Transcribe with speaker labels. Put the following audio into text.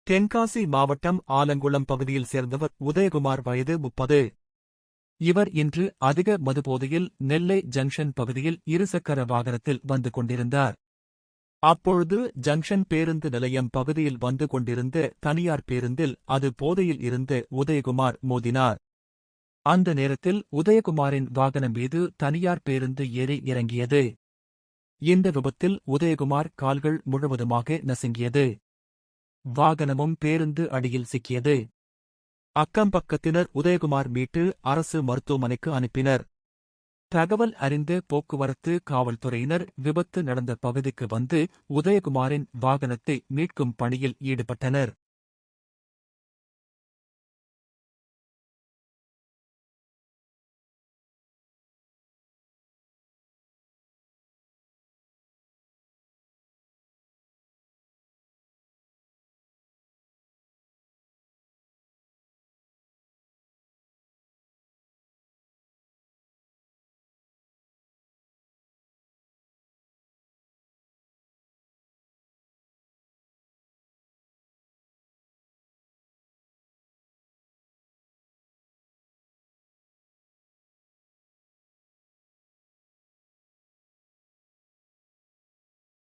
Speaker 1: தென்காசி மாவட்டம் ஆலங்குளம் பகுதியில் சேர்ந்தவர் உதயகுமார் வயது 30. இவர் இன்று அதிக மதுபோதையில் நெல்லை ஜங்ஷன் பகுதியில் இருசக்கர வாகனத்தில் வந்து கொண்டிருந்தார். அப்பொழுது ஜங்ஷன் பேருந்து நிலையம் பகுதியில் வந்து கொண்டிருந்த தனியார் பேருந்தில் அது போதையில் இருந்த உதயகுமார் மோதினார். அந்த நேரத்தில் உதயகுமாரின் வாகனம் மீது தனியார் பேருந்து ஏறி இறங்கியது. இந்த விபத்தில் உதயகுமார் கால்கள் முழுவதுமாக நசுங்கியது. வாகனமும் பேருந்து அடியில் சிக்கியது. அக்கம்பக்கத்தினர் உதயகுமார் மீட்டு அரசு மருத்துவமனைக்கு அனுப்பினர். தகவல் அறிந்த போக்குவரத்து காவல்துறையினர் விபத்து நடந்த பகுதிக்கு வந்து உதயகுமாரின் வாகனத்தை மீட்கும் பணியில் ஈடுபட்டனர்.